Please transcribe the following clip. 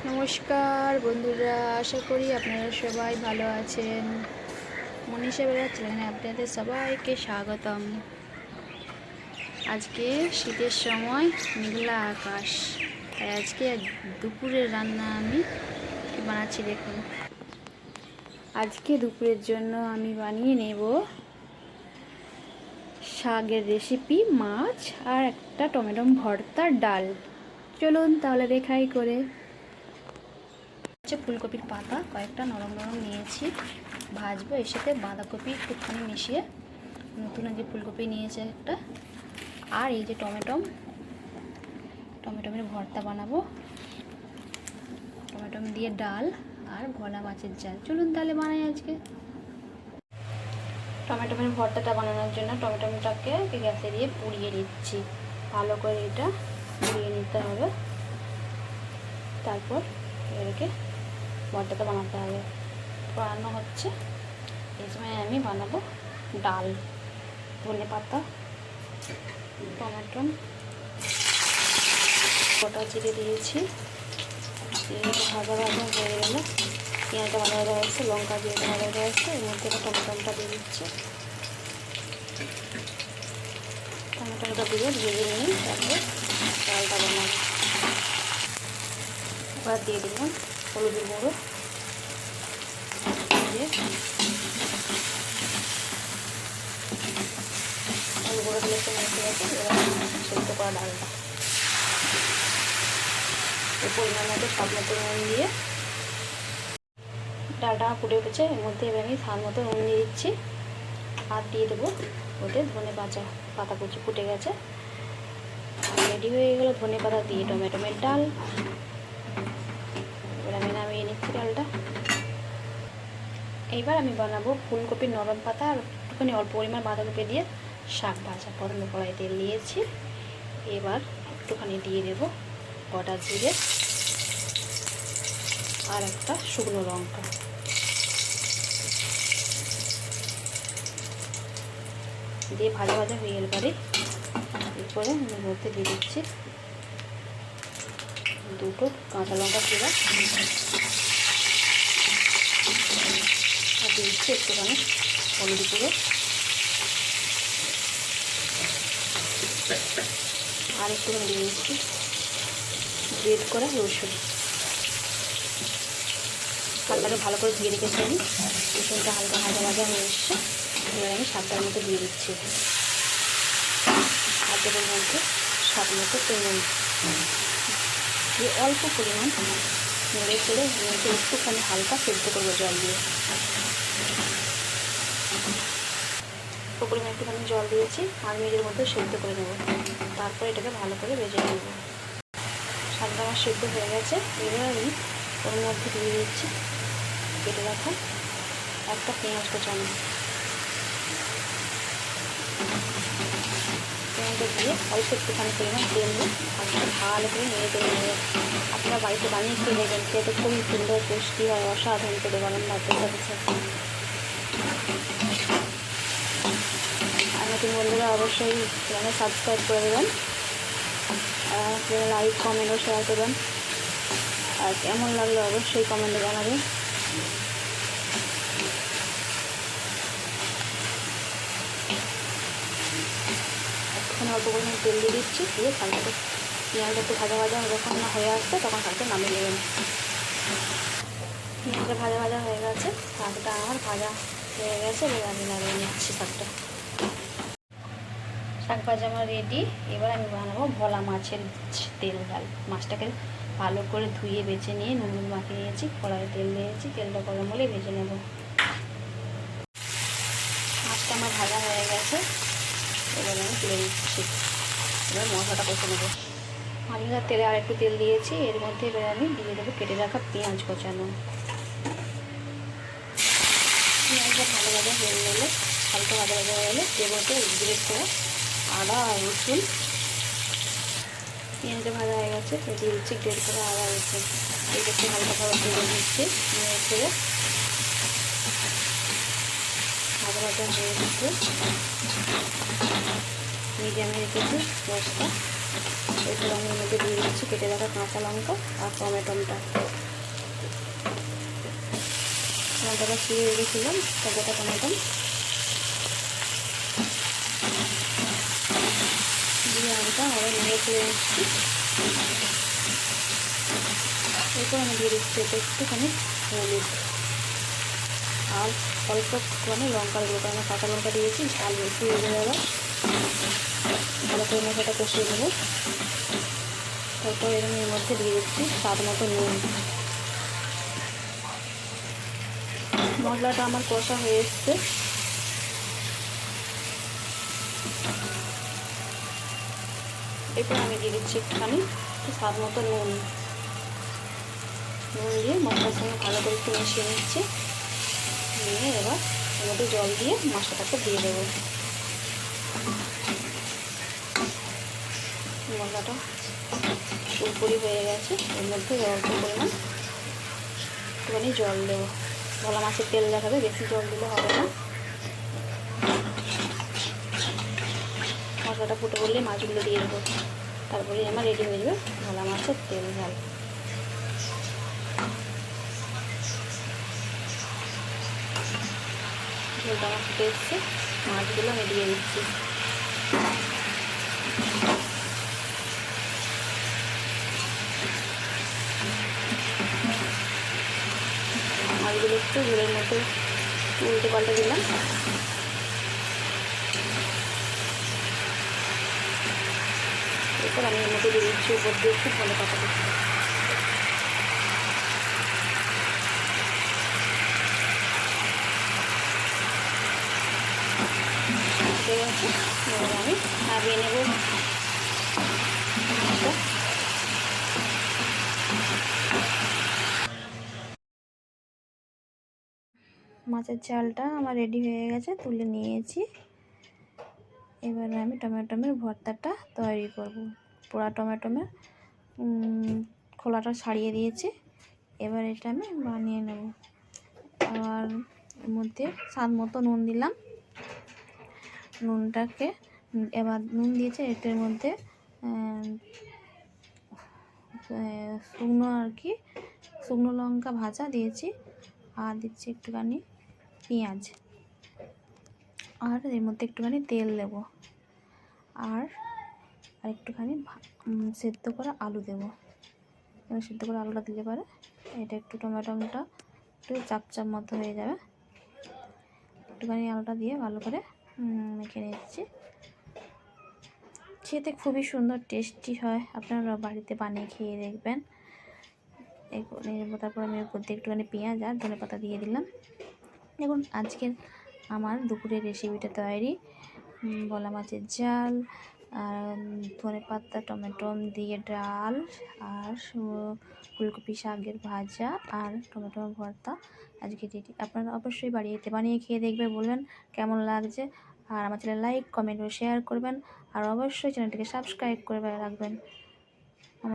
নমস্কার বন্ধুরা, আশা করি আপনারা সবাই ভালো আছেন। মনীষা বেরা চ্যানেলে আপনাদের সবাইকে স্বাগতম। আজকে শীতের সময় মেঘলা আকাশ, তাই আজকে দুপুরের রান্না আমি বানাচ্ছি। দেখুন, আজকে দুপুরের জন্য আমি বানিয়ে নেব শাকের রেসিপি, মাছ আর একটা টমেটো ভর্তার ডাল। চলুন তাহলে দেখাই করে। ফুলকপির পাতা কয়েকটা নরম নরম নিয়েছি, ভাজবো। এর সাথে বাঁধাকপি একটুখানি মিশিয়ে নতুন যে ফুলকপি নিয়েছে একটা, আর এই যে টমেটোমের ভর্তা বানাবো, টমেটো দিয়ে ডাল আর ভোলা মাছের ঝাল। চলুন তাহলে বানাই আজকে। টমেটোমের ভর্তাটা বানানোর জন্য টমেটোটাকে গ্যাসে দিয়ে পুড়িয়ে নিচ্ছি, ভালো করে এটা পুড়িয়ে নিতে হবে। তারপর এটাকে ভর্তাটা বানাতে হবে। বানানো হচ্ছে, এই সময় আমি বানাবো ডাল। ধনে পাতা, টমেটো, গোটা জিরে দিয়েছি। জিরেটা ভাজা ভাজা হয়ে গেলে পেঁয়াজটা ভাজা ভাজা হয়েছে, লঙ্কা দিয়ে ভাজা ভাজা হয়েছে, এর মধ্যে টমেটোটা দিয়ে দিচ্ছি। টমেটোটা দিয়ে ভেজে নিয়ে তারপর ডালটা বানাবো। এবার দিয়ে দিলাম হলুদের গুঁড়ো, গুঁড়ো দিলে একটু মেখে গেছে। এবার সেদ্ধ করা ডালটা এই পরিমাণ মতো স্বাদ মতো নুন দিয়ে, ডালটা ফুটে উঠেছে, এর মধ্যে এবার আমি স্বাদ মতো নুন দিয়ে দিচ্ছি। আর দিয়ে দেবো ওতে ধনে পাতা কুচি ফুটে গেছে। রেডি হয়ে গেল ধনে পাতা দিয়ে টমেটোমের ডাল। এবার আমি নামিয়ে নিচ্ছি ডালটা। এইবার আমি বানাবো ফুলকপির নরম পাতা আর একটুখানি অল্প পরিমাণ বাঁধাকপি দিয়ে শাক ভাজা। প্রথমে কড়াই তেল দিয়েছি, এবার একটুখানি দিয়ে দেবো গোটা জিরে আর একটা শুকনো লঙ্কা। দিয়ে ভাজা ভাজা হয়ে গেলে পরে এরপরে আমি মধ্যে দিয়ে দিচ্ছি দুটো কাঁচা লঙ্কা চিরা, আর দিয়ে দিচ্ছি একটুখানি হলুদ গুঁড়ো আর একটুখানি দিয়ে দিচ্ছি গ্রেট করা রসুন। শাকটাকে ভালো করে ধুয়ে রেখেছি আমি। রসুনটা হালকা ভাজা ভাজা হয়ে এসছে। এবার আমি শাকটার মধ্যে দিয়ে দিচ্ছি। শাকের মধ্যে স্বাদ মতো তেল দিয়ে অল্প পরিমাণ নেড়ে চেড়ে একটুখানি হালকা সেদ্ধ করবো জল দিয়ে। পরিমাণ একটুখানি জল দিয়েছি আর মিনিটের মধ্যে সেদ্ধ করে নেব। তারপর এটাকে ভালো করে ভেজে নেব। শাকটা আমার সেদ্ধ হয়ে গেছে। এবার আমি ওর মধ্যে দিয়ে দিচ্ছি কেটে রাখা একটা পেঁয়াজ কোচানো। পেঁয়াজটা দিয়ে অল্প একটুখানি পরিমাণ তেল দিয়ে ভালো করে নেড়ে চেড়ে নেবে। আপনারা বাড়িতে বানিয়ে খেয়ে দেখবেন, খেতে খুবই সুন্দর টেস্টি হয়, অসাধারণ করে গরম ভাতের সাথে। আর নতুন বন্ধুরা অবশ্যই চ্যানেল সাবস্ক্রাইব করে দেবেন, লাইক কমেন্ট ও শেয়ার করবেন। আর কেমন লাগলো অবশ্যই কমেন্টে জানাবেন। এখানে অল্প পরিমাণ তেল দিয়ে দিচ্ছি, দিয়ে শাকটা পেঁয়াজটা একটু ভাজা ভাজা যখন না হয়ে আসছে তখন শাকটা নামিয়ে নেবেন। পেঁয়াজটা ভাজা ভাজা হয়ে গেছে, শাকটা আমার ভাজা হয়ে গেছে। এবার আমি নামিয়ে নিচ্ছি শাকটা। শাক ভাজা আমার রেডি। এবার আমি বানাবো ভোলা মাছের তেল ডাল। মাছটাকে ভালো করে ধুয়ে বেছে নিয়ে নুন মাখিয়ে নিয়েছি, কড়াইয়ে তেল দিয়েছি, তেলটা গরম হলে ভেজে নেব। মাছটা আমার ভাজা হয়ে গেছে, এবার আমি তুলে দিচ্ছি। এবার মশলাটা কষে নেবো। মাঝখানে তেলে আর একটু তেল দিয়েছি, এর মধ্যে এবার আমি দিয়ে দেবো কেটে রাখা পেঁয়াজ কোচানো। পেঁয়াজটা ভালো ভাজা হয়ে গেলে, হালকা ভাজা ভাজা হয়ে গেলে দেবো গ্রেট করে আদা আর রসুন। পেঁয়াজটা ভাজা হয়ে গেছে, দিয়ে দিচ্ছি গ্রেট করে আদা রসুন। এটাকে হালকা ভাবে তুলে দিচ্ছি, নেড়ে চেড়ে ভাজা ভাজা হয়ে গেছে। মিডিয়ামে রেখেছি গ্যাসটা। এরপর আমি মধ্যে দিয়ে দিচ্ছি কেটে রাখা কাঁচা লঙ্কা আর টমেটোটা। লঙ্কাটা ছিঁড়ে রেখেছিলাম, গোটা টমেটো দিয়ে আমটা আবার নেড়ে ফেলে নিচ্ছি। এরপর আমি দিয়ে দিচ্ছি একটুখানি হলুদ আর অল্প একটুখানি লঙ্কার গুঁড়ো, কারণ কাঁচা লঙ্কা দিয়েছি, ঝাল বেশি হয়ে যাবে। ভালো করে মশলাটা কষিয়ে দেবো। তারপর এর মধ্যে দিয়ে দিচ্ছি স্বাদ মতো নুন। মশলাটা আমার কষা হয়ে এসছে। এরপর আমি দিয়ে দিচ্ছি একটুখানি স্বাদ মতো নুন দিয়ে মশলার সঙ্গে ভালো করে একটু মিশিয়ে নিচ্ছি। নিয়ে এবার এর মধ্যে জল দিয়ে মশলাটাকে দিয়ে দেবো। মশলাটা পুরোপুরি হয়ে গেছে। এর মধ্যে অল্প পরিমাণ একটুখানি জল দেবো। ভোলা মাছের তেল দেখাবে, বেশি জল দিলে হবে না। মশলাটা ফুটে বললে মাছগুলো দিয়ে দেবো, তারপরে আমার রেডি হয়ে যাবে ভোলা মাছের তেল ঝাল। ঝোলটা আমার ফুটে এসছে, মাছগুলো আমি দিয়ে দিচ্ছি। মাছগুলো একটু ঝোলের মতো উল্টে পাল্টে দিলাম। এরপর আমি এর মধ্যে দিয়ে দিচ্ছি উপর দিয়ে একটু ভালো পাতা দিচ্ছি। এবার আমি নামিয়ে নেব। মাছের ঝালটা আমার রেডি হয়ে গেছে, তুলে নিয়েছি। এবার আমি টমেটোমের ভর্তাটা তৈরি করব। পোড়া টমেটোমের খোলাটা ছাড়িয়ে দিয়েছি। এবার এটা আমি বানিয়ে নেব। আর এর মধ্যে স্বাদ মতো নুন দিলাম। নুনটাকে এবার নুন দিয়েছে, এটার মধ্যে শুকনো লঙ্কা ভাজা দিয়েছি, আর দিচ্ছি একটুখানি পেঁয়াজ, আর এর মধ্যে একটুখানি তেল দেব, আর একটুখানি সেদ্ধ করা আলু দেব। এবার সেদ্ধ করে আলুটা দিলে পরে এটা একটু টমেটোটা একটু চাপ মতো হয়ে যাবে। একটুখানি আলুটা দিয়ে ভালো করে মেখে নিচ্ছি। খেতে খুবই সুন্দর টেস্টি হয়, আপনারা বাড়িতে বানিয়ে খেয়ে দেখবেন। তারপর আমি উপর দিয়ে একটুখানি পেঁয়াজ আর ধনেপাতা দিয়ে দিলাম। দেখুন আজকের আমার দুপুরের রেসিপিটা তৈরি। ভোলা মাছের ঝাল আর ধনেপাতা টমেটো দিয়ে ডাল আর ফুলকপি শাকের ভাজা আর টমেটো ভর্তা আজকে রেডি। আপনারা অবশ্যই বাড়িতে বানিয়ে খেয়ে দেখবে, বলবেন কেমন লাগছে। আর আমার চ্যানেল লাইক কমেন্ট ও শেয়ার করবেন, আর অবশ্যই চ্যানেলটিকে সাবস্ক্রাইব করে রাখবেন।